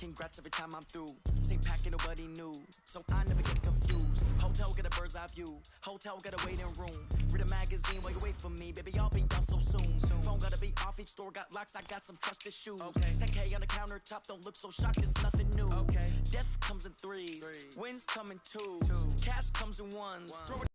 congrats every time I'm through. Same packet, nobody knew, so I never get confused. Hotel got a bird's eye view, hotel got a waiting room. Read a magazine while you wait for me, baby, I'll be done so soon. Phone gotta be off, each store got locks, I got some trusted shoes. 10K on the countertop, don't look so shocked, it's nothing new. Death comes in threes, wins come in twos, cash comes in ones. Throw it.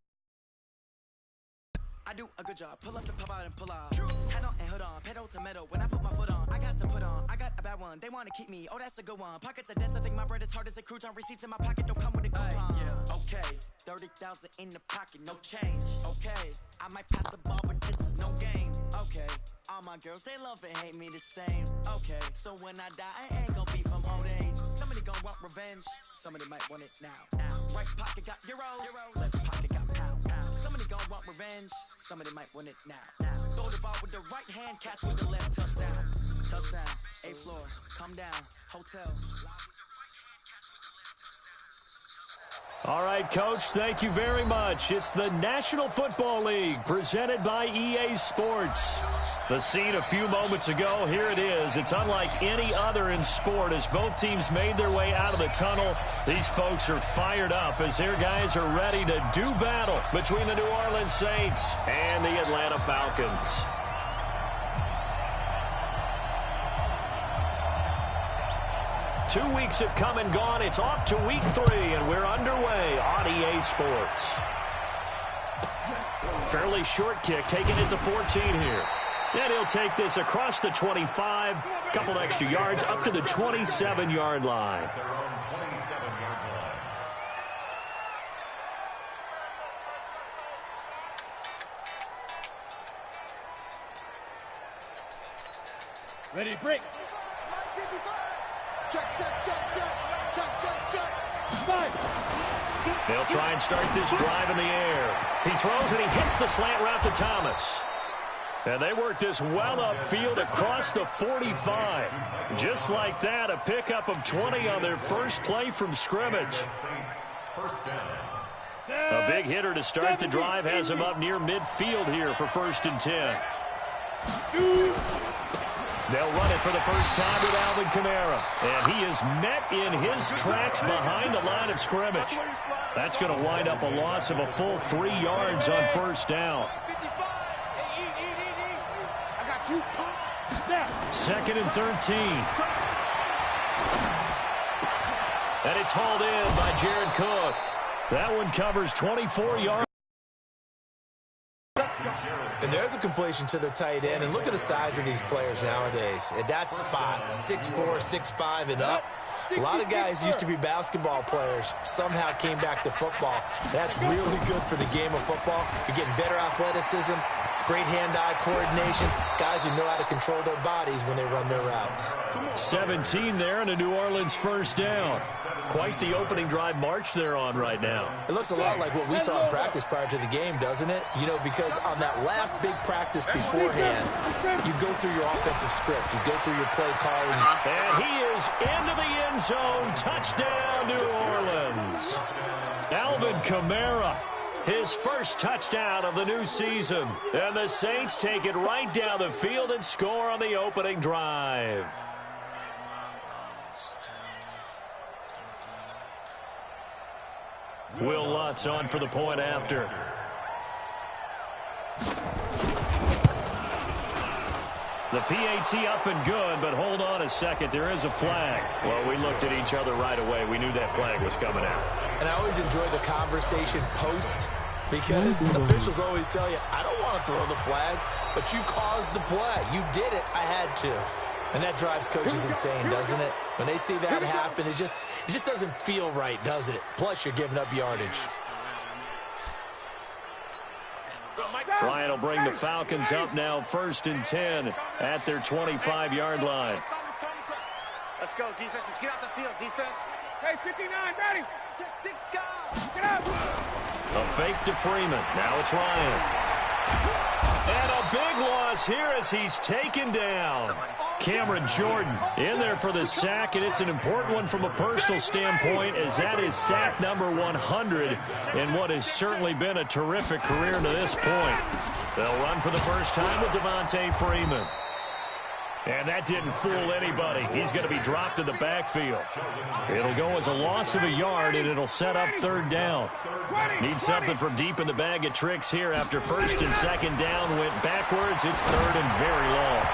I do a good job, pull up the pop out and pull out. Head on and hood on, pedal to metal. When I put my foot on, I got to put on. I got a bad one, they wanna keep me, oh that's a good one. Pockets are dense, I think my bread is hard as a crouton. Receipts in my pocket don't come with a coupon. Okay, 30,000 in the pocket, no change. Okay, I might pass the ball, but this is no game. Okay, all my girls, they love and hate me the same. Okay, so when I die, I ain't gon' be from old age. Somebody gon' want revenge, somebody might want it now. Right pocket got euros, left pocket got pounds. Somebody gon' want revenge, somebody might want it now. Throw the ball with the right hand, catch with the left, touchdown. Touchdown, 8th floor, come down, hotel. All right, Coach, thank you very much. It's the National Football League presented by EA Sports. The scene a few moments ago, here it is. It's unlike any other in sport as both teams made their way out of the tunnel. These folks are fired up as their guys are ready to do battle between the New Orleans Saints and the Atlanta Falcons. Two weeks have come and gone. It's off to week 3, and we're underway on EA Sports. Fairly short kick, taking it to 14 here. And he'll take this across the 25, couple extra yards, up to the 27-yard line. Ready to break. Check. They'll try and start this drive in the air. He throws and he hits the slant route to Thomas. And they work this well upfield across the 45. Just like that, a pickup of 20 on their first play from scrimmage. A big hitter to start the drive has him up near midfield here for 1st and 10. They'll run it for the first time with Alvin Kamara. And he is met in his tracks behind the line of scrimmage. That's going to wind up a loss of a full 3 yards on 1st down. 2nd and 13. And it's hauled in by Jared Cook. That one covers 24 yards. And there's a completion to the tight end. And look at the size of these players nowadays. At that spot, 6'4", 6'5", and up. A lot of guys used to be basketball players, somehow came back to football. That's really good for the game of football. You're getting better athleticism, great hand-eye coordination, guys who know how to control their bodies when they run their routes. 17 there and a New Orleans 1st down. Quite the opening drive march they're on right now. It looks a lot like what we saw in practice prior to the game, doesn't it? You know, because on that last big practice beforehand, you go through your offensive script. You go through your play calling. And he is into the end zone. Touchdown, New Orleans. Alvin Kamara, his first touchdown of the new season. And the Saints take it right down the field and score on the opening drive. Will Lutz on for the point after. The PAT up and good, but hold on a second. There is a flag. Well, we looked at each other right away. We knew that flag was coming out. And I always enjoy the conversation post because officials always tell you, I don't want to throw the flag, but you caused the play. You did it. I had to. And that drives coaches insane, doesn't it? When they see that happen, it just doesn't feel right, does it? Plus, you're giving up yardage. Bryant will bring the Falcons up now 1st and 10 at their 25-yard line. Let's go, defense. Let's get out the field, defense. Hey, 59, ready. Get out. A fake to Freeman. Now it's Ryan. And a big loss here as he's taken down. Cameron Jordan in there for the sack, and it's an important one from a personal standpoint as that is sack number 100 in what has certainly been a terrific career to this point. They'll run for the first time with Devontae Freeman. And that didn't fool anybody. He's going to be dropped in the backfield. It'll go as a loss of a yard, and it'll set up third down. Need something from deep in the bag of tricks here after first and second down went backwards. It's third and very long.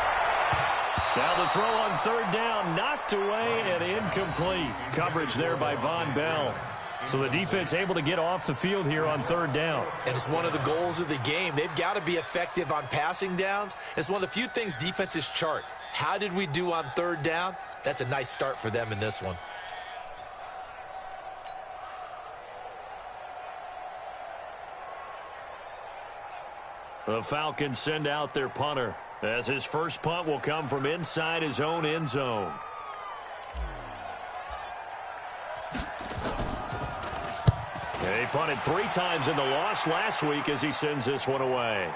Now the throw on third down, knocked away and incomplete. Coverage there by Von Bell. So the defense able to get off the field here on third down. And it's one of the goals of the game. They've got to be effective on passing downs. It's one of the few things defenses chart. How did we do on third down? That's a nice start for them in this one. The Falcons send out their punter, as his first punt will come from inside his own end zone. He punted 3 times in the loss last week as he sends this one away.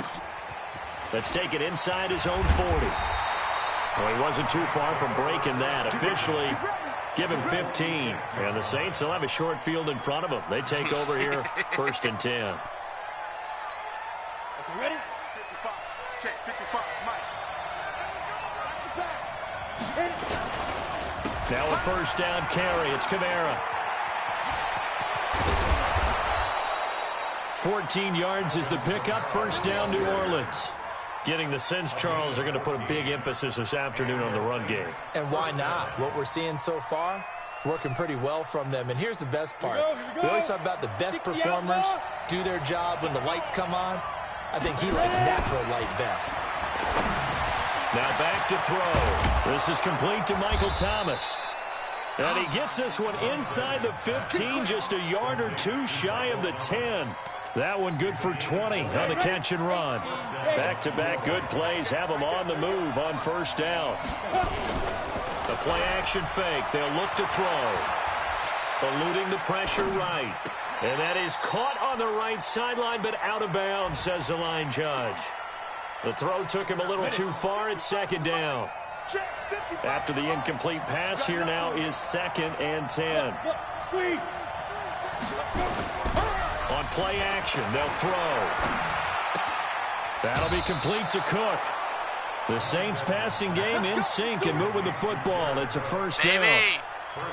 Let's take it inside his own 40. Well, he wasn't too far from breaking that. Officially, give him 15. And the Saints will have a short field in front of them. They take over here, first and 10. Okay, ready? 55. Check, 55. Mike. Now a first down carry. It's Kamara. 14 yards is the pickup. First down, New Orleans. Getting the sense, Charles, are going to put a big emphasis this afternoon on the run game. And why not? What we're seeing so far, it's working pretty well from them. And here's the best part. We always talk about the best performers do their job when the lights come on. I think he likes natural light best. Now back to throw. This is complete to Michael Thomas. And he gets this one inside the 15, just a yard or two shy of the 10. That one good for 20 on the catch and run. Back-to-back good plays have them on the move on first down. The play-action fake. They'll look to throw. Eluding the pressure right. And that is caught on the right sideline, but out of bounds, says the line judge. The throw took him a little too far at second down. After the incomplete pass, here now is second and 10. On play action, they'll throw. That'll be complete to Cook. The Saints passing game in sync and moving the football. It's a first down.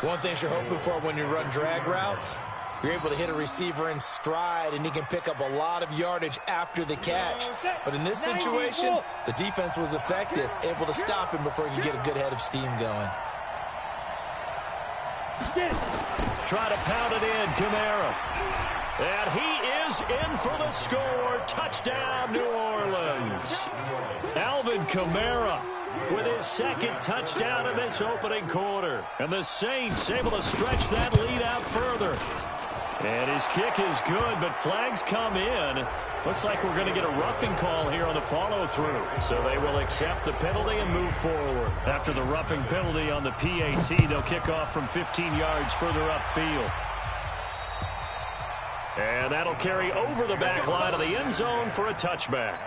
One thing you're hoping for when you run drag routes, you're able to hit a receiver in stride, and he can pick up a lot of yardage after the catch. But in this situation, the defense was effective, able to stop him before he could get a good head of steam going. Try to pound it in, Kamara. And he is in for the score. Touchdown, New Orleans. Alvin Kamara with his second touchdown in this opening quarter. And the Saints able to stretch that lead out further. And his kick is good, but flags come in. Looks like we're going to get a roughing call here on the follow-through. So they will accept the penalty and move forward. After the roughing penalty on the PAT, they'll kick off from 15 yards further upfield. And that'll carry over the back line of the end zone for a touchback.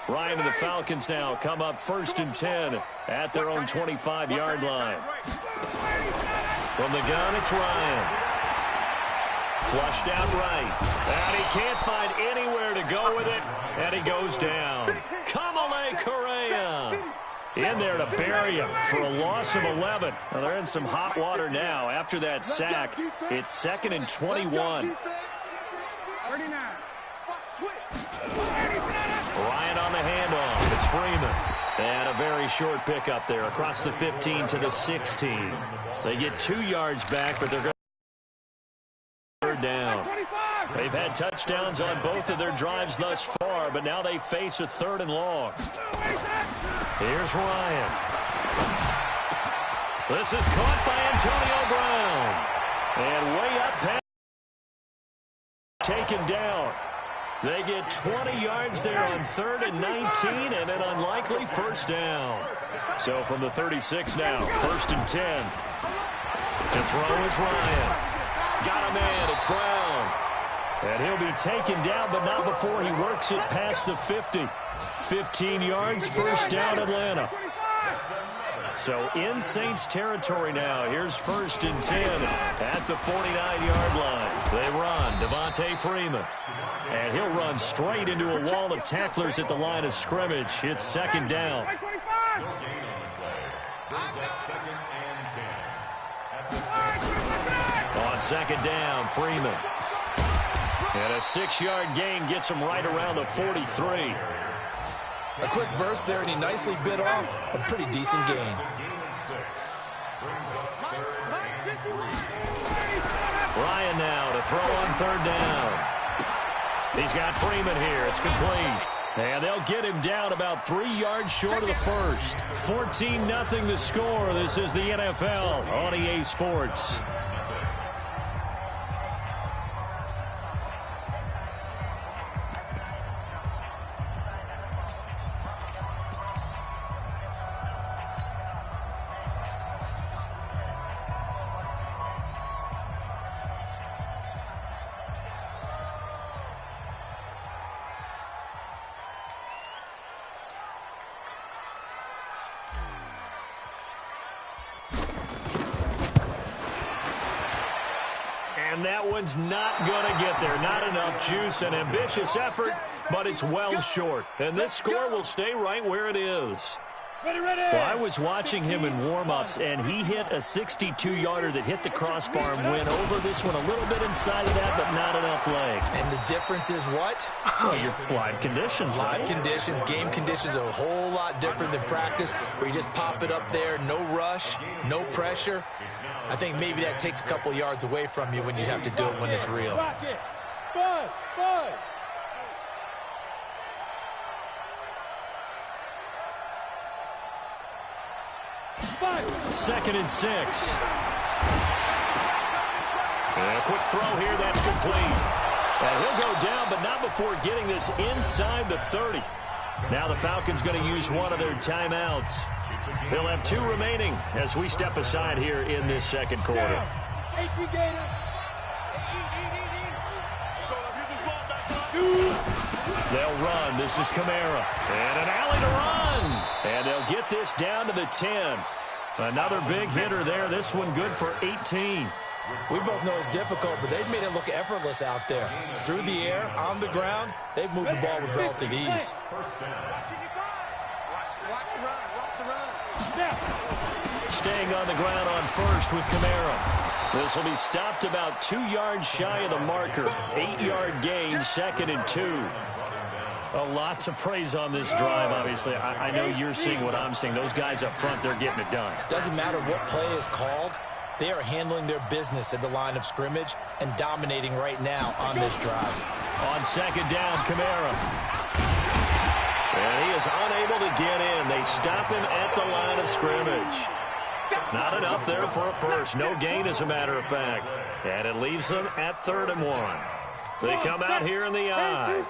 Ryan and the Falcons now come up first and 10 at their own 25-yard line. From the gun, it's Ryan. Flushed out right. And he can't find anywhere to go with it. And he goes down. Kamale Correa in there to bury him for a loss of 11. Well, they're in some hot water now. After that sack, it's second and 21. 39. Ryan on the handoff. It's Freeman. And a very short pickup there across the 15 to the 16. They get 2 yards back, but they're going to third down. They've had touchdowns on both of their drives thus far, but now they face a third and long. Here's Ryan. This is caught by Antonio Brown. And way up past, taken down. They get 20 yards there on third and 19 and an unlikely first down. So from the 36 now, first and 10. To throw is Ryan. Got a man, it's Brown. And he'll be taken down, but not before he works it past the 50. 15 yards, first down Atlanta. So in Saints territory now. Here's 1st and 10 at the 49-yard line. They run. Devontae Freeman. And he'll run straight into a wall of tacklers at the line of scrimmage. It's 2nd down. On 2nd down, Freeman. And a 6-yard gain gets him right around the 43. A quick burst there, and he nicely bit off a pretty decent gain. Ryan now to throw on 3rd down. He's got Freeman here. It's complete. And they'll get him down about 3 yards short of the first. 14-0 the score. This is the NFL on EA Sports. And that one's not going to get there. Not enough juice. An ambitious effort, but it's well short. And this score will stay right where it is. Well, I was watching him in warm-ups, and he hit a 62-yarder that hit the crossbar and went over this one a little bit inside of that, but not enough leg. And the difference is what? Well, your live conditions, right? Live conditions, game conditions are a whole lot different than practice, where you just pop it up there, no rush, no pressure. I think maybe that takes a couple yards away from you when you have to do it when it's real. Second and 6. And a quick throw here, that's complete. And he'll go down, but not before getting this inside the 30. Now the Falcons going to use one of their timeouts. They'll have 2 remaining as we step aside here in this second quarter. They'll run. This is Kamara. And an alley to run. And they'll get this down to the 10. Another big hitter there. This one good for 18. We both know it's difficult, but they've made it look effortless out there. Through the air, on the ground, they've moved the ball with relative ease. Staying on the ground on first with Kamara. This will be stopped about 2 yards shy of the marker. 8-yard gain, 2nd and 2. A lot to praise on this drive, obviously. I know you're seeing what I'm seeing. Those guys up front, they're getting it done. Doesn't matter what play is called. They are handling their business at the line of scrimmage and dominating right now on this drive. On 2nd down, Kamara. And he is unable to get in. They stop him at the line of scrimmage. Not enough there for a first. No gain, as a matter of fact. And it leaves them at 3rd and 1. They come out here in the eye.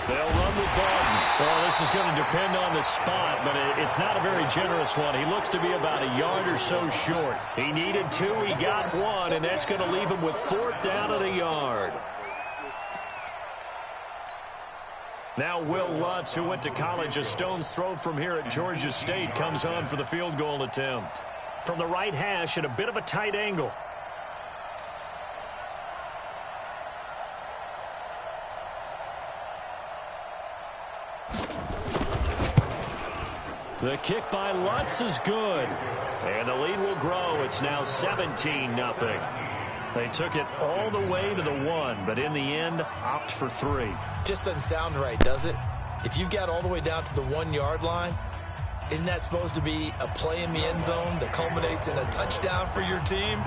They'll run with Barton. Well, this is going to depend on the spot, but it's not a very generous one. He looks to be about a yard or so short. He needed 2. He got 1, and that's going to leave him with 4th down at a yard. Now Will Lutz, who went to college a stone's throw from here at Georgia State, comes on for the field goal attempt. From the right hash at a bit of a tight angle. The kick by Lutz is good. And the lead will grow. It's now 17-0. They took it all the way to the 1, but in the end, opt for 3. Just doesn't sound right, does it? If you got all the way down to the 1-yard line, isn't that supposed to be a play in the end zone that culminates in a touchdown for your team?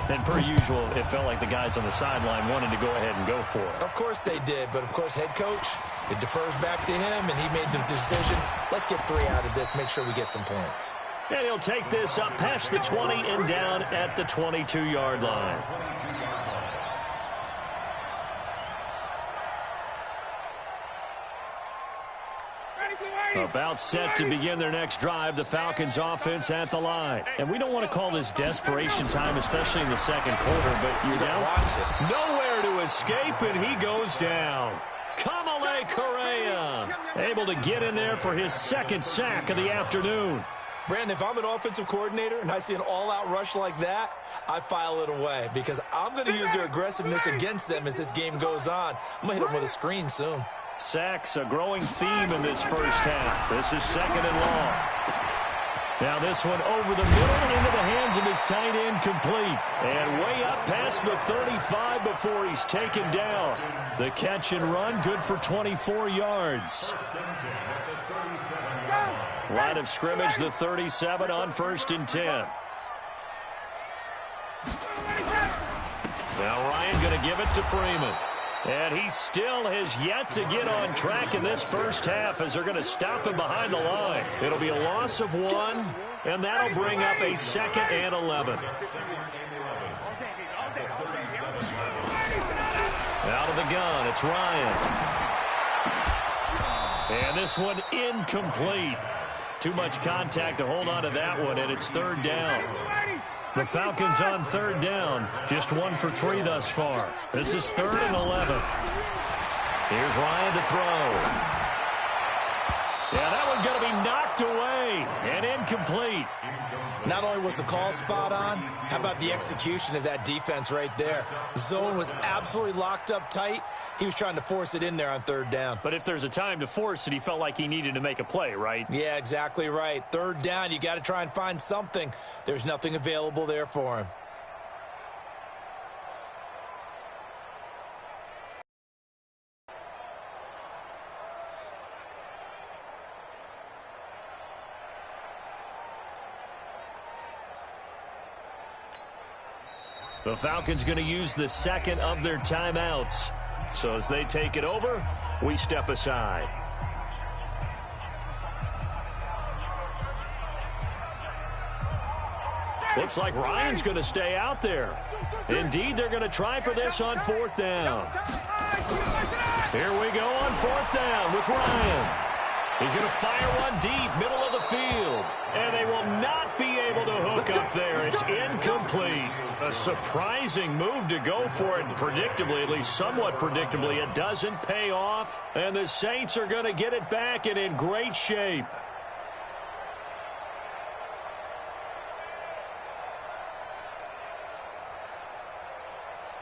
And per usual, it felt like the guys on the sideline wanted to go ahead and go for it. Of course they did, but of course head coach, it defers back to him, and he made the decision. Let's get 3 out of this, make sure we get some points. And he'll take this up past the 20 and down at the 22-yard line. About set to begin their next drive, the Falcons offense at the line. And we don't want to call this desperation time, especially in the second quarter, but you're down. Nowhere to escape, and he goes down. Kamale Correa able to get in there for his second sack of the afternoon. Brandon, if I'm an offensive coordinator and I see an all-out rush like that, I file it away because I'm going to use their aggressiveness against them as this game goes on. I'm going to hit them with a screen soon. Sacks, a growing theme in this first half. This is second and long. Now this one over the middle into the hands of his tight end, complete. And way up past the 35 before he's taken down. The catch and run, good for 24 yards. Line of scrimmage, the 37 on 1st and 10. Now Ryan going to give it to Freeman. And he still has yet to get on track in this first half as they're going to stop him behind the line. It'll be a loss of 1, and that'll bring up a 2nd and 11. Out of the gun, it's Ryan. And this one incomplete. Too much contact to hold on to that one, and it's 3rd down. The Falcons on 3rd down, just 1 for 3 thus far. This is 3rd and 11. Here's Ryan to throw. Yeah, that one's going to be knocked away and incomplete. Not only was the call spot on, how about the execution of that defense right there? Zone was absolutely locked up tight. He was trying to force it in there on 3rd down. But if there's a time to force it, he felt like he needed to make a play, right? Yeah, exactly right. 3rd down, you got to try and find something. There's nothing available there for him. The Falcons going to use the 2nd of their timeouts. So as they take it over, we step aside. Looks like Ryan's going to stay out there. Indeed, they're going to try for this on 4th down. Here we go on 4th down with Ryan. He's going to fire one deep, middle of the field. And they will not be able to hook up there. It's incomplete. A surprising move to go for it. Predictably, at least somewhat predictably, it doesn't pay off. And the Saints are going to get it back and in great shape.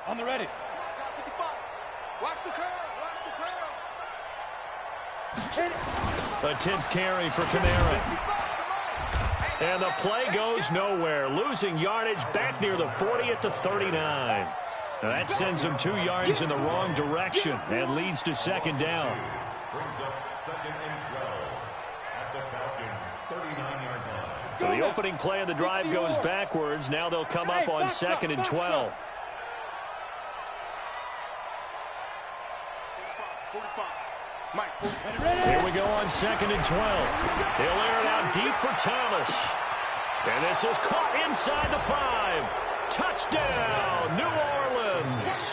On the ready. Watch the curve. A 10th carry for Kamara. And the play goes nowhere. Losing yardage back near the 40 at the 39. Now that sends them 2 yards in the wrong direction and leads to 2nd down. So the opening play of the drive goes backwards. Now they'll come up on 2nd and 12. Here we go on 2nd and 12. They'll air it out deep for Thomas. And this is caught inside the 5. Touchdown, New Orleans.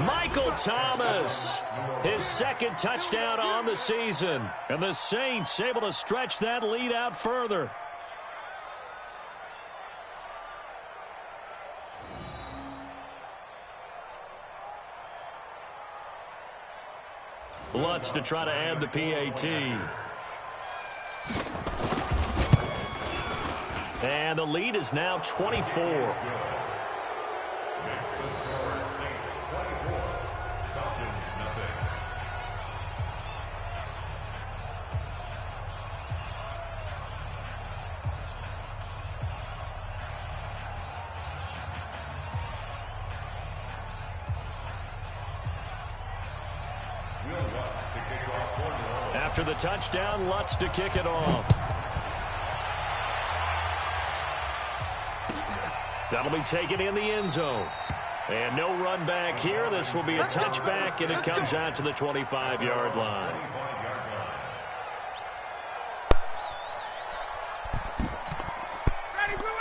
Michael Thomas, his 2nd touchdown on the season. And the Saints able to stretch that lead out further. Lutz to try to add the PAT. And the lead is now 24. After the touchdown, Lutz to kick it off. That'll be taken in the end zone. And no run back here. This will be a touchback, and it comes out to the 25-yard line.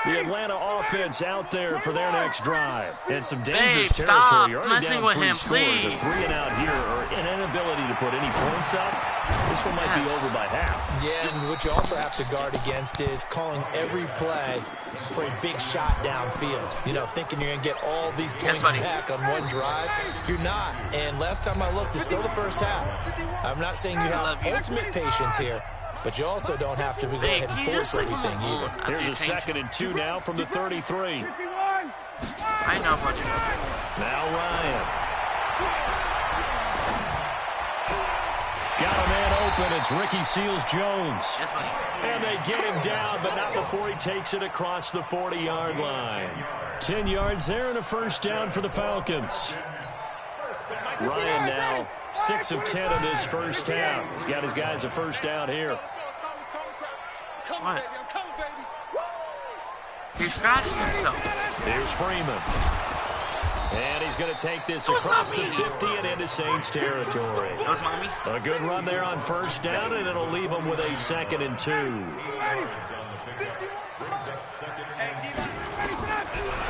The The Atlanta offense out there for their next drive. And some dangerous Babe, territory. stop You're already messing down with 3 him, scores. please. A 3-and-out here or an inability to put any points up. This one might be over by half. Yeah, and what you also have to guard against is calling every play for a big shot downfield. You know, thinking you're going to get all these points back on one drive. You're not. And last time I looked, it's still the first half. I'm not saying you have ultimate patience here, but you also don't have to go ahead and force everything either. Here's a 2nd and 2 now from the 33. I know, buddy. Now Ryan. Got a man open. It's Ricky Seals-Jones. Yes, buddy. And they get him down, but not before he takes it across the 40-yard line. 10 yards there and a first down for the Falcons. Ryan now 6 of 10 in this first half. He's got his guys a first down here. What? He scratched himself. Here's Freeman. And he's going to take this across the 50 and into Saints territory. That was mommy. A good run there on first down, and it'll leave them with a 2nd and 2.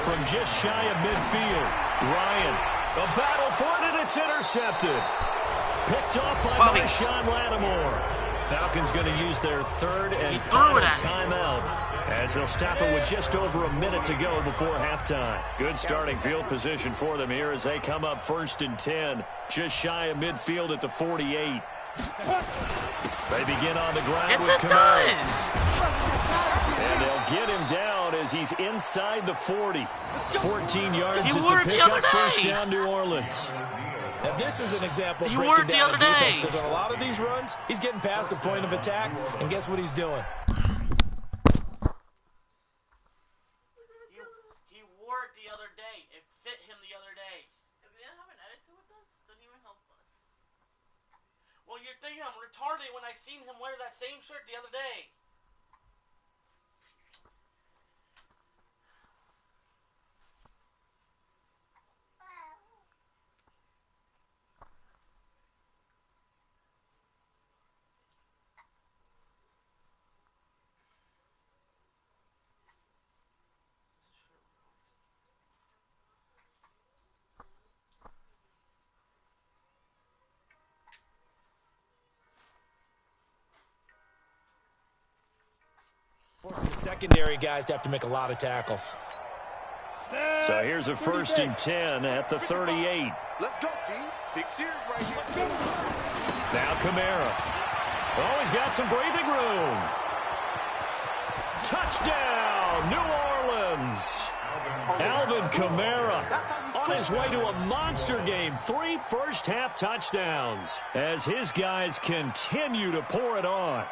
From just shy of midfield, Ryan. A battle for it, and it's intercepted. Picked off by Marshawn Lattimore. Falcons going to use their 3rd and final timeout as they'll stop it with just over a minute to go before halftime. Good starting field position for them here as they come up 1st and 10, just shy of midfield at the 48. They begin on the ground with Kamara. And they'll get him down as he's inside the 40. 14 yards is the pickup, first down New Orleans. Now, this is an example of breaking down the defense, because on a lot of these runs, he's getting past the point of attack, and guess what he's doing? He wore it the other day. It fit him the other day. If we didn't have an attitude with us, it doesn't even help us. Well, you're thinking I'm retarded when I seen him wear that same shirt the other day. Forcing the secondary guys to have to make a lot of tackles. So here's a 1st and 10 at the 38. Let's go, D. Big series right here. Now Kamara. Oh, he's got some breathing room. Touchdown, New Orleans. Alvin Kamara on his way to a monster game. 3 first-half touchdowns as his guys continue to pour it on.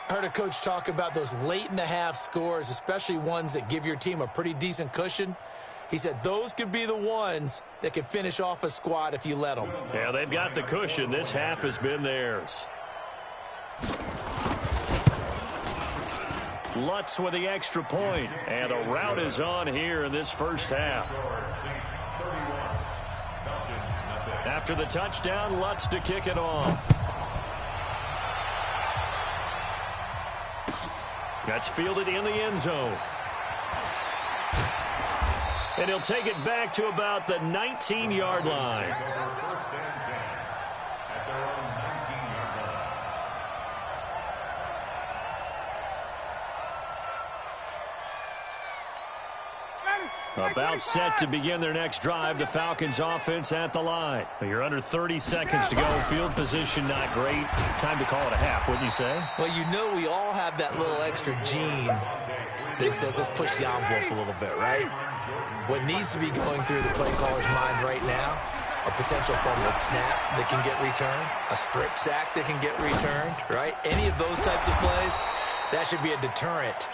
I heard a coach talk about those late-in-the-half scores, especially ones that give your team a pretty decent cushion. He said those could be the ones that can finish off a squad if you let them. Yeah, they've got the cushion. This half has been theirs. Lutz with the extra point, and the route is on here in this first half. After the touchdown, Lutz to kick it off. That's fielded in the end zone. And he'll take it back to about the 19-yard line. About set to begin their next drive. The Falcons offense at the line. You're under 30 seconds to go. Field position not great. Time to call it a half, wouldn't you say? Well, you know we all have that little extra gene that says let's push the envelope a little bit, right? What needs to be going through the play caller's mind right now, a potential fumbled snap that can get returned, a strip sack that can get returned, right? Any of those types of plays, that should be a deterrent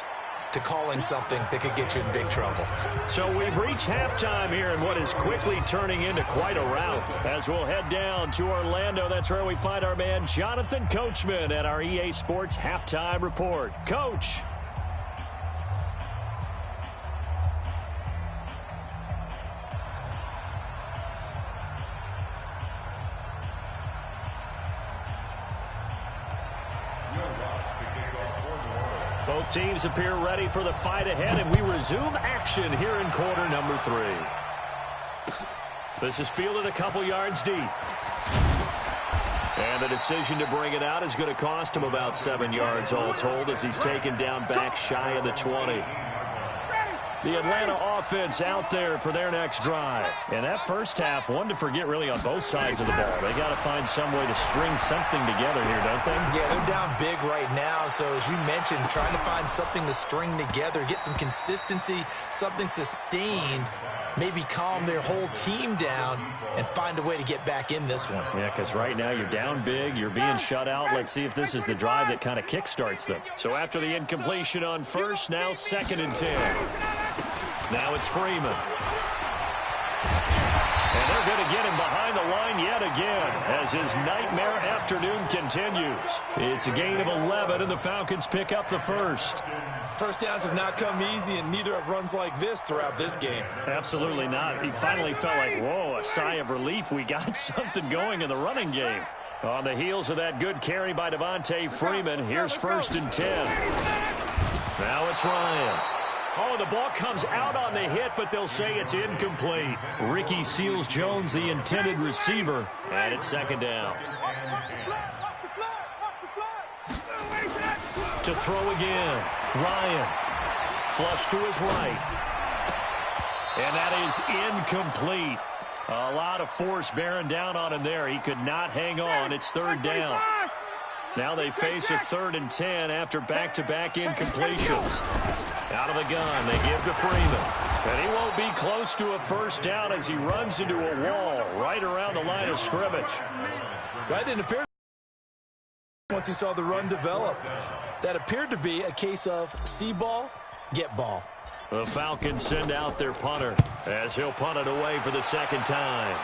to calling something that could get you in big trouble. So we've reached halftime here in what is quickly turning into quite a rout. As we'll head down to Orlando, that's where we find our man Jonathan Coachman at our EA Sports Halftime Report. Coach. Both teams appear ready for the fight ahead, and we resume action here in quarter number 3. This is fielded a couple yards deep. And the decision to bring it out is going to cost him about 7 yards all told as he's taken down back shy of the 20. The Atlanta offense out there for their next drive. And that first half, one to forget really on both sides of the ball. They got to find some way to string something together here, don't they? Yeah, they're down big right now. So as you mentioned, trying to find something to string together, get some consistency, something sustained, maybe calm their whole team down and find a way to get back in this one. Yeah, because right now you're down big, you're being shut out. Let's see if this is the drive that kind of kickstarts them. So after the incompletion on first, now 2nd and 10. Now it's Freeman. And they're going to get him behind the line yet again as his nightmare afternoon continues. It's a gain of 11, and the Falcons pick up the first. First downs have not come easy, and neither have runs like this throughout this game. Absolutely not. He finally felt like, whoa, a sigh of relief. We got something going in the running game. On the heels of that good carry by Devontae Freeman, here's 1st and 10. Now it's Ryan. Oh, the ball comes out on the hit, but they'll say it's incomplete. Ricky Seals-Jones, the intended receiver, and it's 2nd down. To throw again, Ryan. Flush to his right. And that is incomplete. A lot of force bearing down on him there. He could not hang on. It's 3rd down. Now they face a 3rd and 10 after back-to-back incompletions. Out of the gun, they give to Freeman. And he won't be close to a first down as he runs into a wall right around the line of scrimmage. That didn't appear once he saw the run develop. That appeared to be a case of see ball, get ball. The Falcons send out their punter as he'll punt it away for the 2nd time.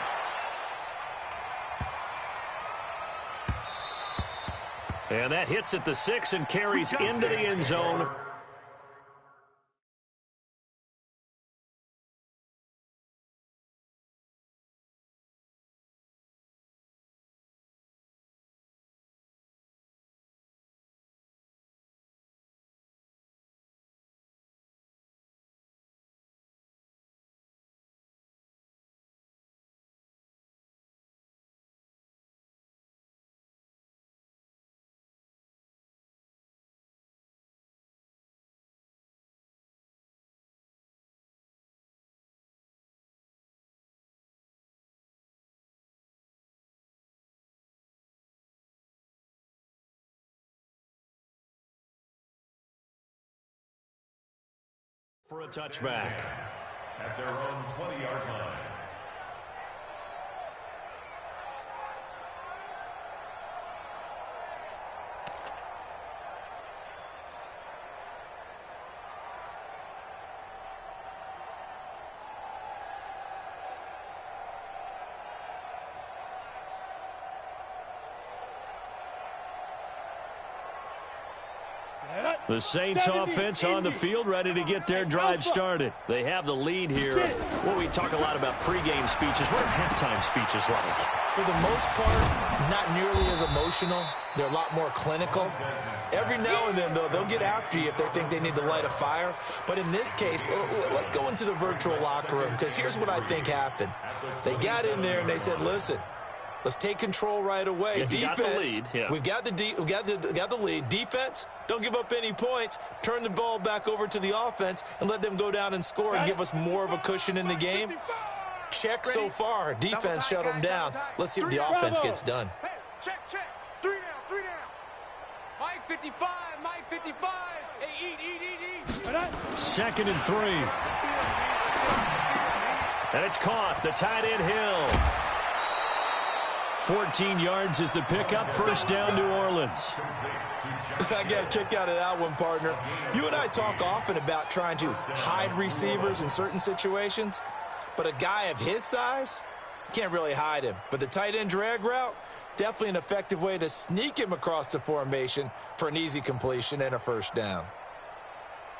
And that hits at the 6 and carries into the end zone. For a touchback. At their own 20-yard line. The Saints offense on the field, ready to get their drive started. They have the lead here. Well, we talk a lot about pregame speeches. What are halftime speeches like? For the most part, not nearly as emotional. They're a lot more clinical. Every now and then, though, they'll get after you if they think they need to light a fire. But in this case, let's go into the virtual locker room, because here's what I think happened. They got in there and they said, listen, let's take control right away. Yeah, defense, we've got the lead. Defense, don't give up any points. Turn the ball back over to the offense and let them go down and score and give us more of a cushion in the game. Check so far. Defense shut them down. Let's see if the offense gets done. Hey, check. 3 down. Mike 55, Mike 55. Hey, eat. 2nd and 3. And it's caught. The tight end Hill. 14 yards is the pickup. First down, New Orleans. I got a kick out of that one, partner. You and I talk often about trying to hide receivers in certain situations, but a guy of his size, can't really hide him. But the tight end drag route, definitely an effective way to sneak him across the formation for an easy completion and a first down.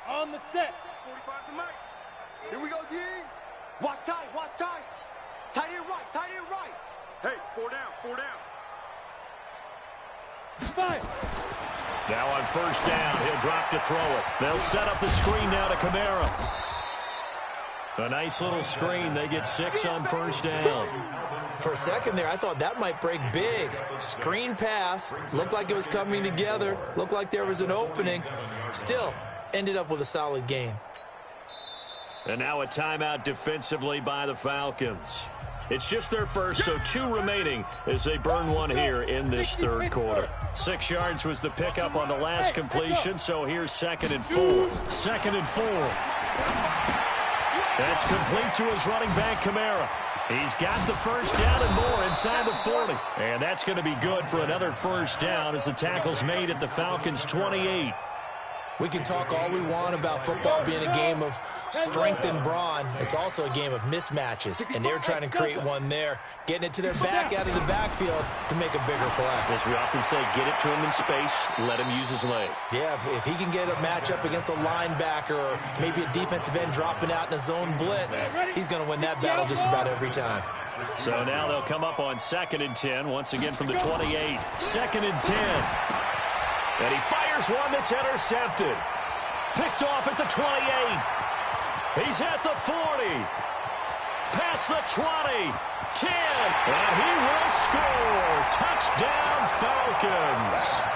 On the set. 45 to Mike. Here we go, D. Watch tight. Tight end right. Hey, 4 down. 5. Now on first down, he'll drop to throw it. They'll set up the screen now to Kamara. A nice little screen. They get 6 on first down. For a second there, I thought that might break big. Screen pass. Looked like it was coming together. Looked like there was an opening. Still, ended up with a solid game. And now a timeout defensively by the Falcons. It's just their first, so 2 remaining as they burn one here in this third quarter. 6 yards was the pickup on the last completion, so here's 2nd and 4. 2nd and 4. That's complete to his running back, Kamara. He's got the first down and more inside the 40. And that's going to be good for another first down as the tackle's made at the Falcons' 28. We can talk all we want about football being a game of strength and brawn. It's also a game of mismatches, and they're trying to create one there, getting it to their back out of the backfield to make a bigger play. As we often say, get it to him in space, let him use his leg. Yeah, if he can get a matchup against a linebacker or maybe a defensive end dropping out in a zone blitz, he's going to win that battle just about every time. So now they'll come up on 2nd and 10, once again from the 28. 2nd and 10. And he fires one that's intercepted. Picked off at the 28. He's at the 40. Past the 20. 10. And he will score. Touchdown, Falcons.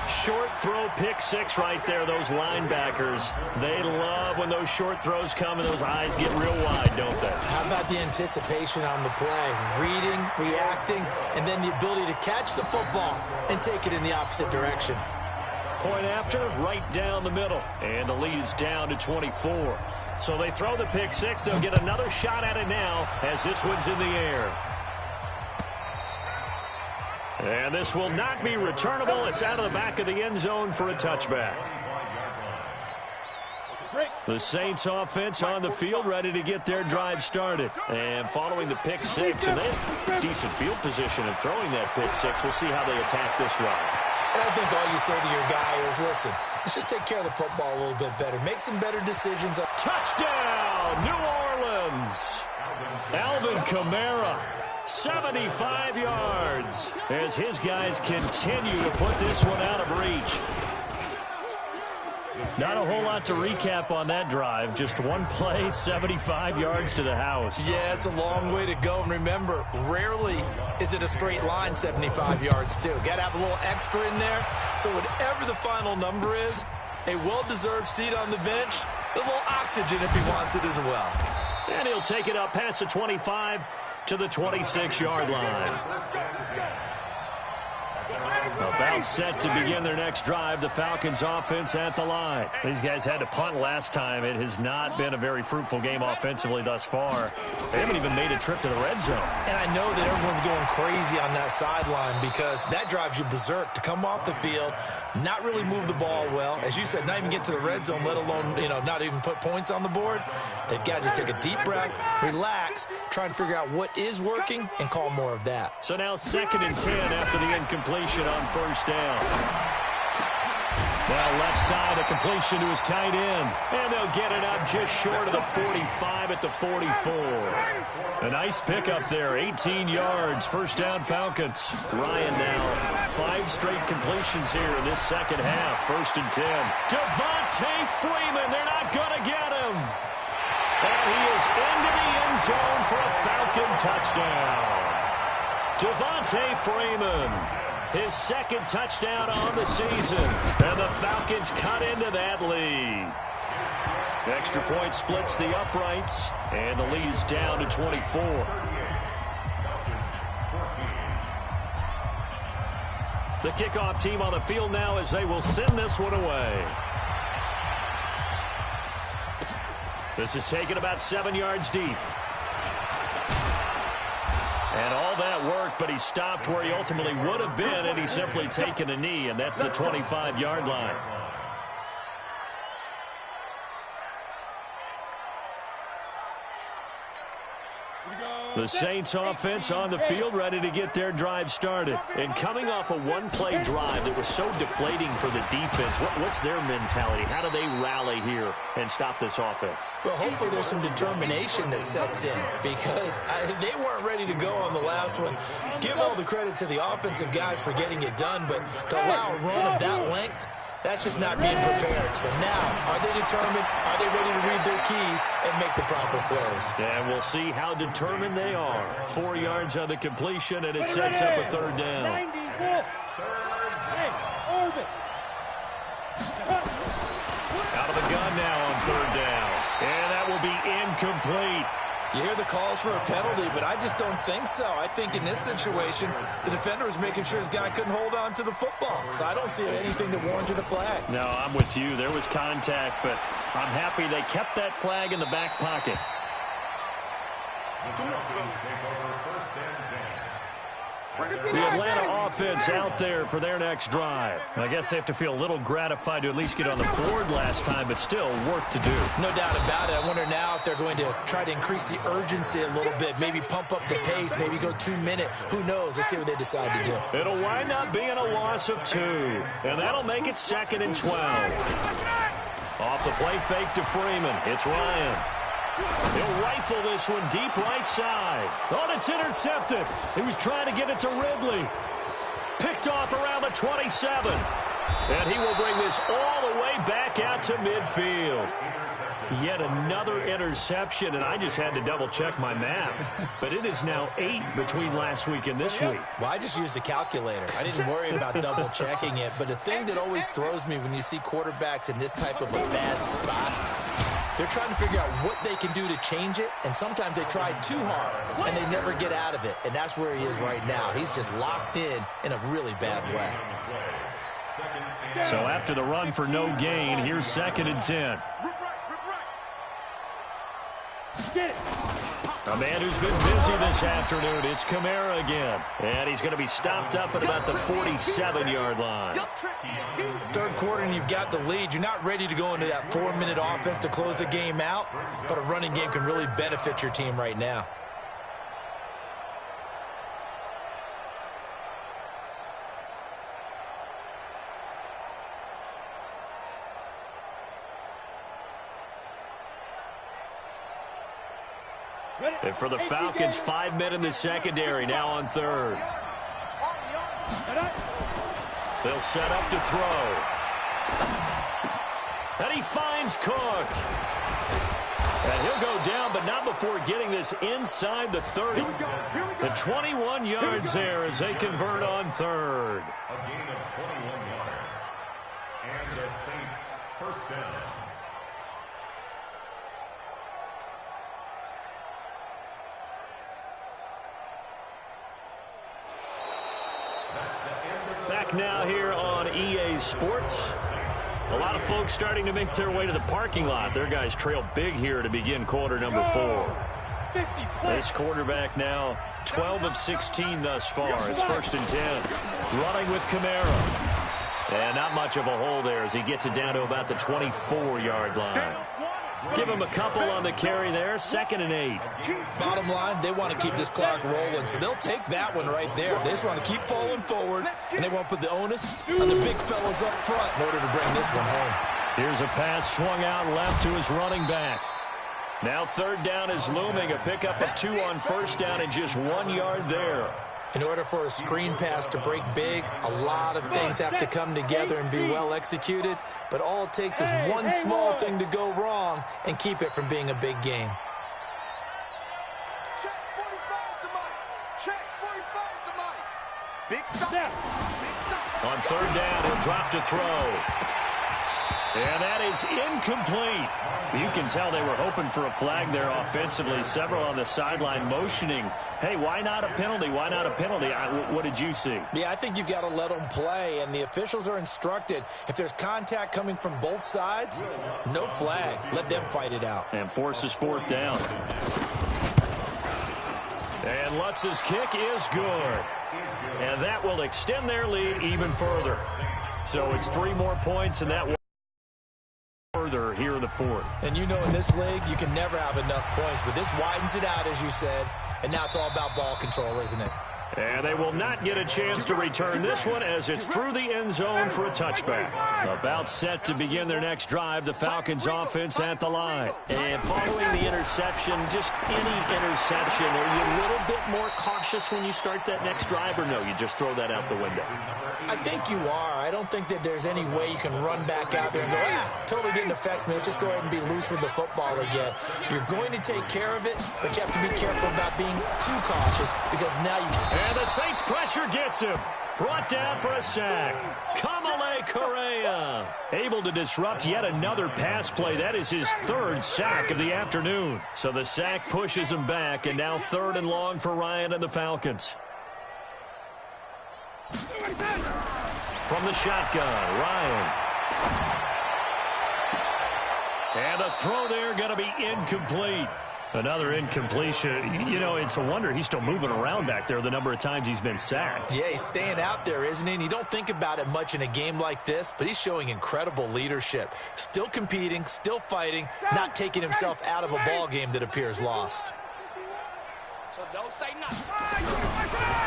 Short throw, pick 6 right there. Those linebackers, they love when those short throws come and those eyes get real wide, don't they? How about the anticipation on the play? Reading, reacting, and then the ability to catch the football and take it in the opposite direction. Point after, right down the middle. And the lead is down to 24. So they throw the pick 6. They'll get another shot at it now as this one's in the air. And this will not be returnable. It's out of the back of the end zone for a touchback. The Saints offense on the field ready to get their drive started. And following the pick 6, and they have decent field position and throwing that pick 6. We'll see how they attack this drive. And I think all you say to your guy is, listen, let's just take care of the football a little bit better. Make some better decisions. Touchdown, New Orleans. Alvin Kamara. 75 yards as his guys continue to put this one out of reach. Not a whole lot to recap on that drive. Just one play, 75 yards to the house. Yeah, it's a long way to go. And remember, rarely is it a straight line 75 yards, too. Got to have a little extra in there. So whatever the final number is, a well-deserved seat on the bench, a little oxygen if he wants it as well. And he'll take it up past the 25 to the 26-yard line. About set to begin their next drive. The Falcons offense at the line. These guys had to punt last time. It has not been a very fruitful game offensively thus far. They haven't even made a trip to the red zone. And I know that everyone's going crazy on that sideline because that drives you berserk to come off the field, not really move the ball well. As you said, not even get to the red zone, let alone, not even put points on the board. They've got to just take a deep breath, relax, try and figure out what is working and call more of that. So now 2nd and 10 after the incompletion on first down. Now left side, a completion to his tight end. And they'll get it up just short of the 45 at the 44. A nice pickup there, 18 yards. First down, Falcons. Ryan now 5 straight completions here in this second half. 1st and 10. Devontae Freeman, they're not going to get him. And he is into the end zone for a Falcon touchdown. Devontae Freeman. His 2nd touchdown on the season. And the Falcons cut into that lead. Extra point splits the uprights. And the lead is down to 24. The kickoff team on the field now as they will send this one away. This is taken about 7 yards deep. And all that worked, but he stopped where he ultimately would have been, and he's simply taken a knee, and that's the 25-yard line. The Saints offense on the field, ready to get their drive started. And coming off a one-play drive that was so deflating for the defense, what's their mentality? How do they rally here and stop this offense? Well, hopefully there's some determination that sets in because they weren't ready to go on the last one. Give all the credit to the offensive guys for getting it done, but to allow a run of that length, that's just not being prepared. So now, are they determined? Are they ready to read their keys and make the proper plays? And we'll see how determined they are. 4 yards on the completion, and it sets up a third down. Out of the gun now on third down. And that will be incomplete. You hear the calls for a penalty, but I just don't think so. I think in this situation, the defender was making sure his guy couldn't hold on to the football. So I don't see anything that warranted a flag. No, I'm with you. There was contact, but I'm happy they kept that flag in the back pocket. The Atlanta offense out there for their next drive. I guess they have to feel a little gratified to at least get on the board last time, but still work to do. No doubt about it. I wonder now if they're going to try to increase the urgency a little bit, maybe pump up the pace, maybe go 2 minute. Who knows? Let's see what they decide to do. It'll wind up being a loss of 2, and that'll make it 2nd and 12. Off the play fake to Freeman. It's Ryan. He'll rifle this one deep right side. Oh, it's intercepted. He was trying to get it to Ridley. Picked off around the 27. And he will bring this all the way back out to midfield. Yet another interception, and I just had to double-check my math. But it is now 8 between last week and this week. Well, I just used the calculator. I didn't worry about double-checking it. But the thing that always throws me when you see quarterbacks in this type of a bad spot, they're trying to figure out what they can do to change it, and sometimes they try too hard, and they never get out of it. And that's where he is right now. He's just locked in a really bad way. So after the run for no gain, here's 2nd and 10. A man who's been busy this afternoon, it's Kamara again. And he's going to be stopped up at about the 47-yard line. Third quarter and you've got the lead. You're not ready to go into that 4-minute offense to close the game out, but a running game can really benefit your team right now. And for the Falcons, 5 men in the secondary, now on third. They'll set up to throw. And he finds Cook. And he'll go down, but not before getting this inside the 30. The 21 yards there as they convert on third. A gain of 21 yards. And the Saints first down. Back now here on EA Sports. A lot of folks starting to make their way to the parking lot. Their guys trail big here to begin quarter number 4. This quarterback now 12 of 16 thus far. It's 1st and 10. Running with Kamara. And not much of a hole there as he gets it down to about the 24-yard line. Give him a couple on the carry there. 2nd and 8. Bottom line, they want to keep this clock rolling, so they'll take that one right there. They just want to keep falling forward, and they want to put the onus on the big fellas up front in order to bring this one home. Here's a pass swung out left to his running back. Now 3rd down is looming. A pickup of 2 on 1st down and just 1 yard there. In order for a screen pass to break big, a lot of things have to come together and be well executed. But all it takes is one small thing to go wrong and keep it from being a big game. Check 45 to Mike. Check 45 to Mike. Big stop. Big stop. On 3rd down, he'll drop to throw. And that is incomplete. You can tell they were hoping for a flag there offensively. Several on the sideline motioning, hey, why not a penalty? Why not a penalty? What did you see? Yeah, I think you've got to let them play, and the officials are instructed. If there's contact coming from both sides, no flag. Let them fight it out. And forces 4th down. And Lutz's kick is good. And that will extend their lead even further. So it's 3 more points, and that will further here in the the fourth. And you know in this league, you can never have enough points, but this widens it out, as you said, and now it's all about ball control, isn't it? And they will not get a chance to return this one as it's through the end zone for a touchback. About set to begin their next drive, the Falcons offense at the line. And following the interception, just any interception, are you a little bit more cautious when you start that next drive, or no, you just throw that out the window? I think you are. I don't think that there's any way you can run back out there and go, totally didn't affect me. Let's just go ahead and be loose with the football again. You're going to take care of it, but you have to be careful about being too cautious because now you can. And the Saints pressure gets him. Brought down for a sack. Kamale Correa able to disrupt yet another pass play. That is his third sack of the afternoon. So the sack pushes him back, and now 3rd and long for Ryan and the Falcons. From the shotgun, Ryan. And a throw there going to be incomplete. Another incompletion. You know, it's a wonder he's still moving around back there the number of times he's been sacked. Yeah, he's staying out there, isn't he? And you don't think about it much in a game like this, but he's showing incredible leadership. Still competing, still fighting, not taking himself out of a ball game that appears lost. So don't say nothing.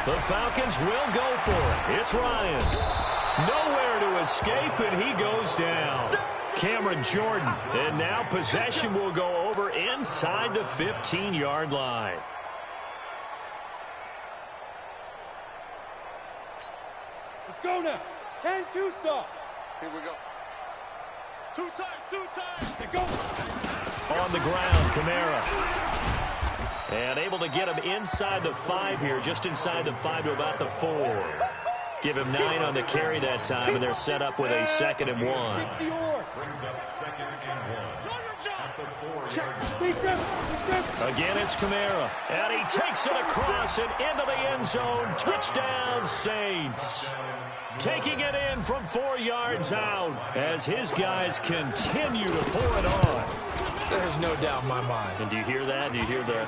The Falcons will go for it. It's Ryan. Nowhere to escape, and he goes down. Cameron Jordan. And now possession will go over inside the 15-yard line. Let's go now. 10-2 stop. Here we go. Two times. They go. On the ground, Kamara. And able to get him inside the 5 here, just inside the 5 to about the 4. Give him 9 on the carry that time, and they're set up with a 2nd and 1. Brings up 2nd and 1. At the 4-yard. Again, it's Kamara. And he takes it across and into the end zone. Touchdown, Saints. Taking it in from 4 yards out as his guys continue to pour it on. There's no doubt in my mind. And do you hear that? Do you hear the...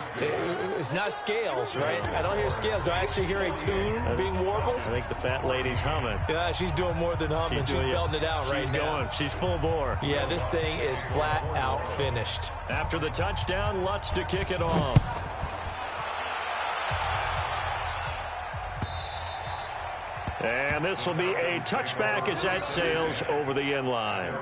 It's not scales, right? I don't hear scales. Do I actually hear a tune being warbled? I think the fat lady's humming. Yeah, she's doing more than humming. She's belting it out right now. She's going. She's full bore. Yeah, this thing is flat out finished. After the touchdown, Lutz to kick it off. And this will be a touchback as that sails over the end line.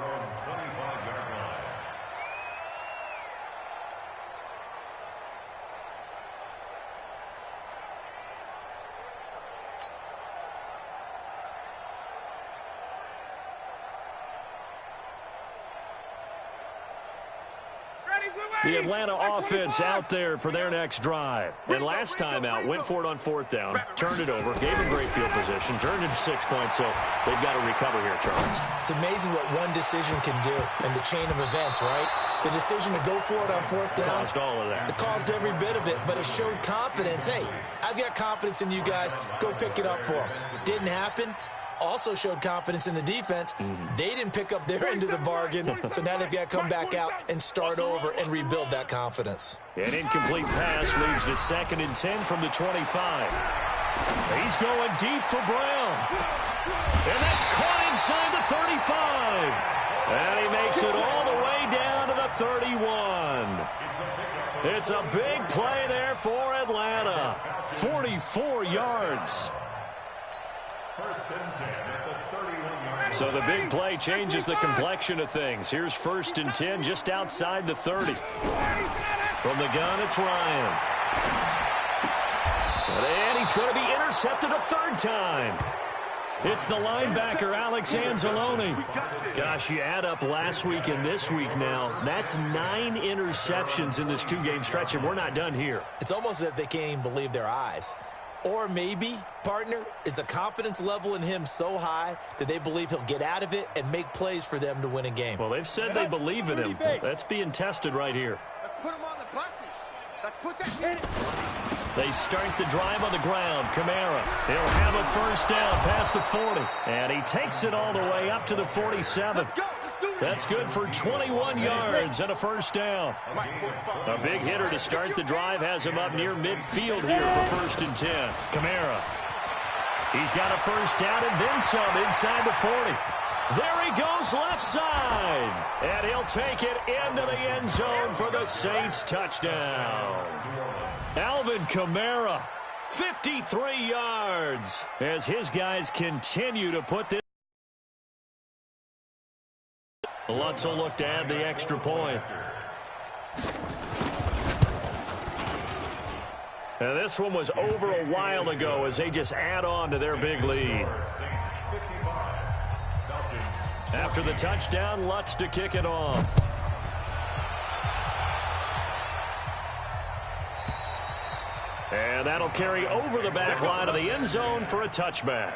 The Atlanta offense out there for their next drive. And last time out, went for it on 4th down, turned it over, gave them great field position, turned it 6 points, so they've got to recover here, Charles. It's amazing what one decision can do in the chain of events, right? The decision to go for it on 4th down. Caused all of that. It caused every bit of it, but it showed confidence. Hey, I've got confidence in you guys. Go pick it up for them. Didn't happen. Also showed confidence in the defense. They didn't pick up their end of the bargain, so now they've got to come back out and start over and rebuild that confidence. An incomplete pass leads to 2nd and 10 from the 25. He's going deep for Brown. And that's caught inside the 35. And he makes it all the way down to the 31. It's a big play there for Atlanta. 44 yards. 1st and 10 at the 31-yard. So the big play changes the complexion of things. Here's 1st and 10 just outside the 30. From the gun, it's Ryan. And he's going to be intercepted a 3rd time. It's the linebacker, Alex Anzalone. Gosh, you add up last week and this week now. That's 9 interceptions in this 2-game stretch, and we're not done here. It's almost as if they can't even believe their eyes. Or maybe, partner, is the confidence level in him so high that they believe he'll get out of it and make plays for them to win a game. Well, they've said they believe in him. That's being tested right here. Let's put him on the buses. Let's put that. They start the drive on the ground. Kamara, he'll have a 1st down past the 40. And he takes it all the way up to the 47. That's good for 21 yards and a 1st down. A big hitter to start the drive has him up near midfield here for 1st and 10. Kamara. He's got a 1st down and then some inside the 40. There he goes left side. And he'll take it into the end zone for the Saints touchdown. Alvin Kamara, 53 yards, as his guys continue to put this. Lutz will look to add the extra point. And this one was over a while ago as they just add on to their big lead. After the touchdown, Lutz to kick it off. And that'll carry over the back line of the end zone for a touchback.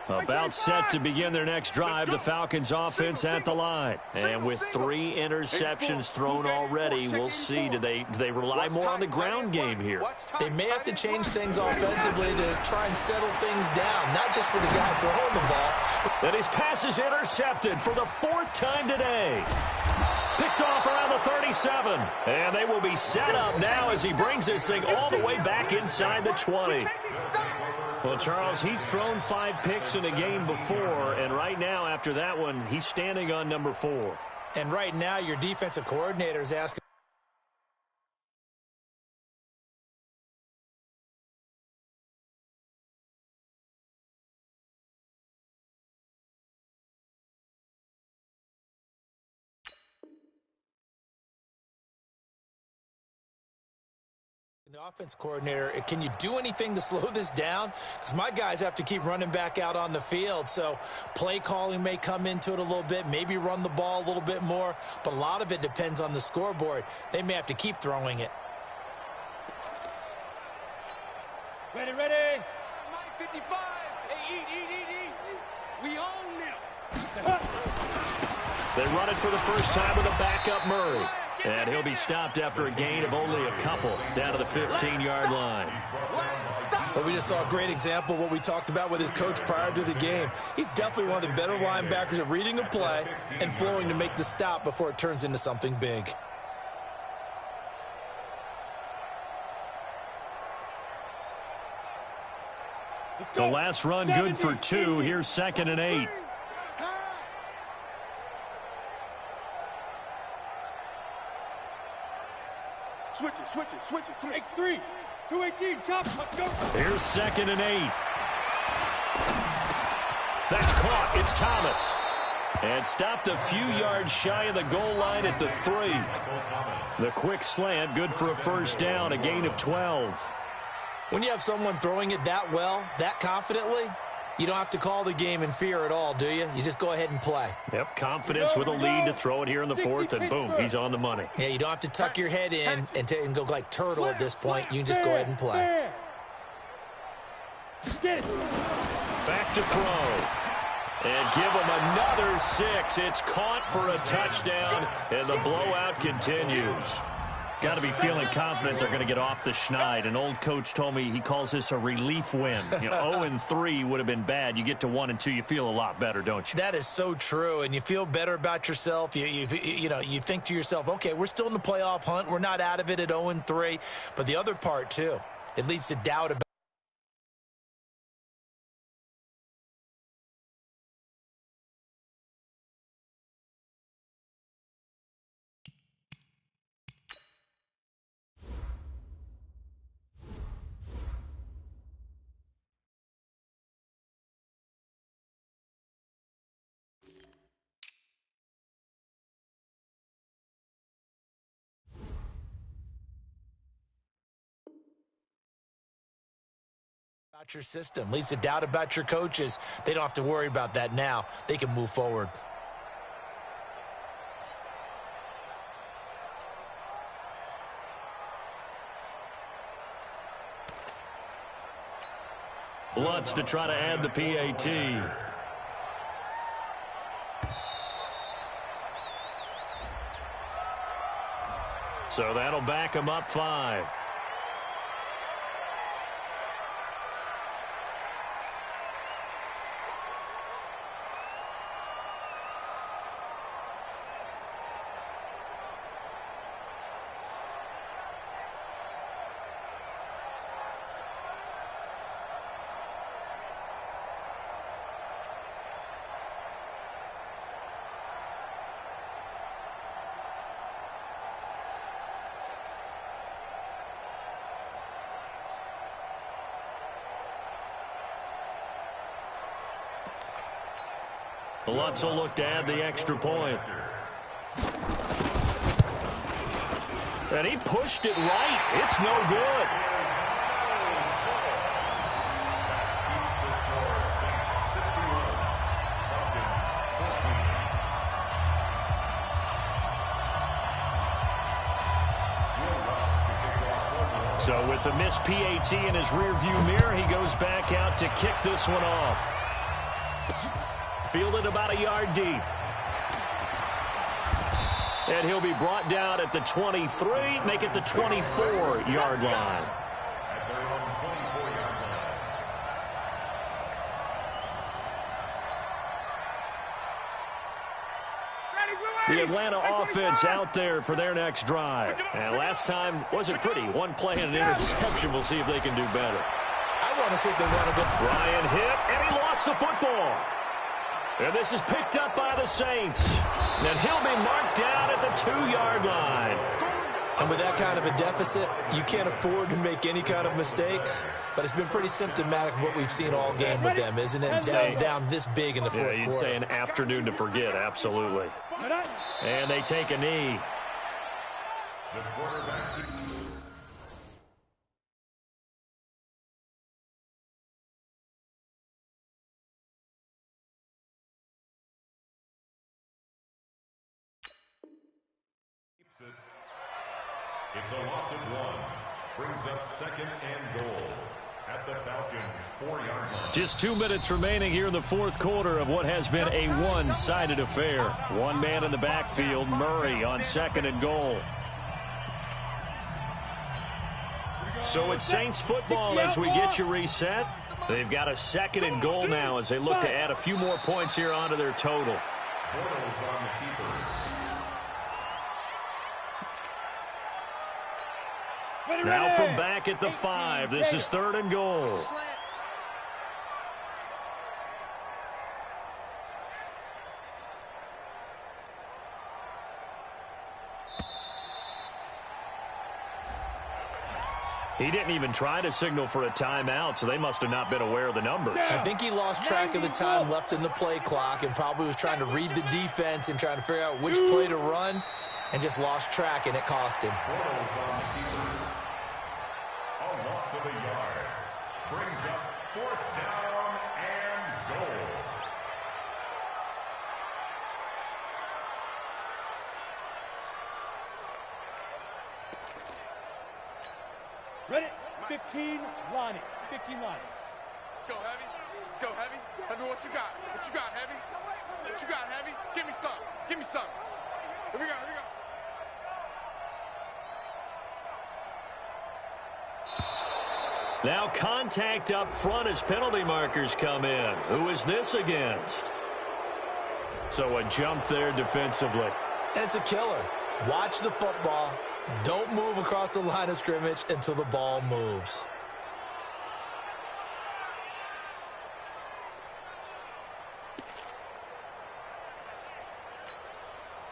About set to begin their next drive, the Falcons offense at the line. And with 3 interceptions thrown already, we'll see, do they rely more on the ground game here? They may have to change things offensively to try and settle things down, not just for the guy throwing the ball. And his pass is intercepted for the 4th time today. Picked off around the 37. And they will be set up now as he brings this thing all the way back inside the 20. Well, Charles, he's thrown 5 picks in a game before, and right now, after that one, he's standing on number 4. And right now, your defensive coordinator is asking. The offense coordinator, can you do anything to slow this down? Because my guys have to keep running back out on the field, so play calling may come into it a little bit, maybe run the ball a little bit more, but a lot of it depends on the scoreboard. They may have to keep throwing it. Ready, ready. Mike 55. Hey, eat. We own them. They run it for the first time with a backup Murray. And he'll be stopped after a gain of only a couple down to the 15-yard line. Well, we just saw a great example of what we talked about with his coach prior to the game. He's definitely one of the better linebackers at reading a play and flowing to make the stop before it turns into something big. The last run good for 2. Here's 2nd and 8. Switch it. X3, 218, chop, let's go. Here's 2nd and 8. That's caught. It's Thomas. And stopped a few yards shy of the goal line at the 3. The quick slant, good for a first down, a gain of 12. When you have someone throwing it that well, that confidently, you don't have to call the game in fear at all, do you? You just go ahead and play. Yep, confidence with a lead to throw it here in the 4th, and boom, he's on the money. Yeah, you don't have to tuck your head in and go like turtle at this point. You can just go ahead and play. Back to throw. And give him another 6. It's caught for a touchdown, and the blowout continues. Got to be feeling confident they're going to get off the schneid. An old coach told me he calls this a relief win. 0-3 would have been bad. You get to 1-2, you feel a lot better, don't you? That is so true, and you feel better about yourself. You think to yourself, okay, we're still in the playoff hunt. We're not out of it at 0-3. But the other part, too, it leads to doubt about About your system, leads to doubt about your coaches. They don't have to worry about that now. They can move forward. Lutz to try to add the PAT. So that'll back him up 5. Lutz will look to add the extra point. And he pushed it right. It's no good. So with the missed PAT in his rearview mirror, he goes back out to kick this one off. Fielded about a yard deep. And he'll be brought down at the 23, make it the 24-yard line. The Atlanta offense out there for their next drive. And last time wasn't pretty. One play and an interception. We'll see if they can do better. I want to see if they want to go. Ryan hit, and he lost the football. And this is picked up by the Saints. And he'll be marked down at the 2-yard line. And with that kind of a deficit, you can't afford to make any kind of mistakes. But it's been pretty symptomatic of what we've seen all game with them, isn't it? Down this big in the fourth quarter. You'd say an afternoon to forget, absolutely. And they take a knee. The quarterback. It's a loss of 1. Brings up 2nd and goal at the Falcons' 4-yard line. Just 2 minutes remaining here in the fourth quarter of what has been a one-sided affair. One man in the backfield, Murray on 2nd and goal. So it's Saints football as we get you reset. They've got a 2nd and goal now as they look to add a few more points here onto their total. Bortles on the keeper. Now from back at the 5, this is 3rd and goal. He didn't even try to signal for a timeout, so they must have not been aware of the numbers. I think he lost track of the time left in the play clock and probably was trying to read the defense and trying to figure out which play to run and just lost track, and it cost him. A loss of a yard. Brings up 4th down and goal. Ready? 15, line it. 15 line. Let's go, Heavy. Let's go, Heavy. Heavy, what you got? What you got, Heavy? What you got, Heavy? Give me some. Give me some. Here we go, here we go. Now contact up front as penalty markers come in. Who is this against? So a jump there defensively. And it's a killer. Watch the football. Don't move across the line of scrimmage until the ball moves.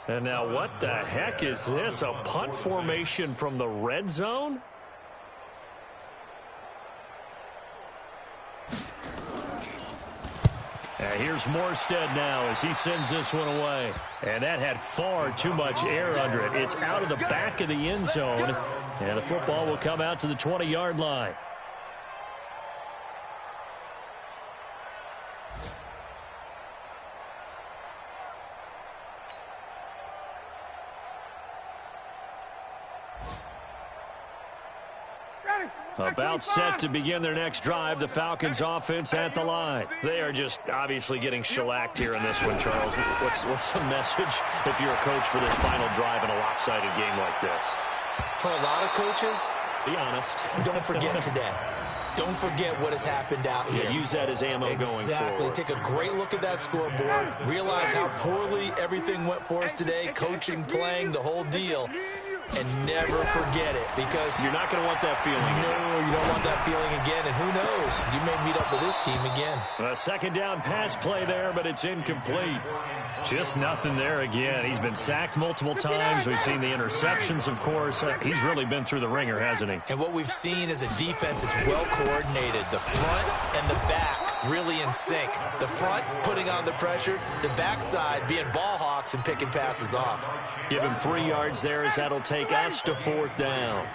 And now what the heck is this? A punt formation from the red zone? Here's Morstead now as he sends this one away. And that had far too much air under it. It's out of the back of the end zone. And the football will come out to the 20-yard line. About set to begin their next drive, the Falcons offense at the line. They are just obviously getting shellacked here in this one, Charles. What's the message if you're a coach for this final drive in a lopsided game like this? For a lot of coaches, be honest. Don't forget today. Don't forget what has happened out here. Yeah, use that as ammo going forward. Exactly. Take a great look at that scoreboard. Realize how poorly everything went for us today. Coaching, playing, the whole deal. And never forget it, because you're not going to want that feeling. No, you don't want that feeling again. And who knows? You may meet up with this team again. A second down pass play there, but it's incomplete. Just nothing there again. He's been sacked multiple times. We've seen the interceptions, of course. He's really been through the ringer, hasn't he? And what we've seen is a defense that's well coordinated. The front and the back really in sync. The front putting on the pressure. The backside being ball hawks and picking passes off. Give him 3 yards there, as that'll take us to 4th down.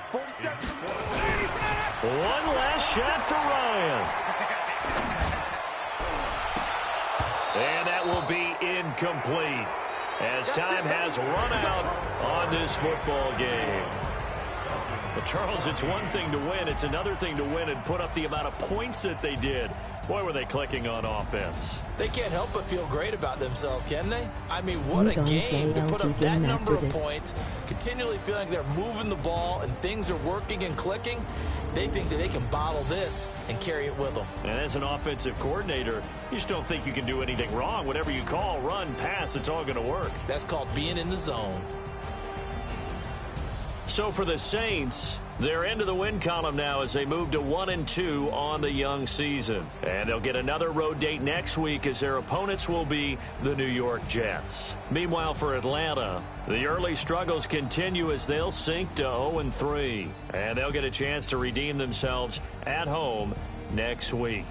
One last shot for Ryan. And that will be incomplete, as time has run out on this football game. But Charles, it's one thing to win. It's another thing to win and put up the amount of points that they did. Boy, were they clicking on offense. They can't help but feel great about themselves, can they? I mean, what a game to put up that number of points, continually feeling they're moving the ball and things are working and clicking. They think that they can bottle this and carry it with them. And as an offensive coordinator, you just don't think you can do anything wrong. Whatever you call, run, pass, it's all going to work. That's called being in the zone. So for the Saints, they're into the win column now as they move to 1-2 on the young season. And they'll get another road date next week, as their opponents will be the New York Jets. Meanwhile, for Atlanta, the early struggles continue as they'll sink to 0-3. And they'll get a chance to redeem themselves at home next week.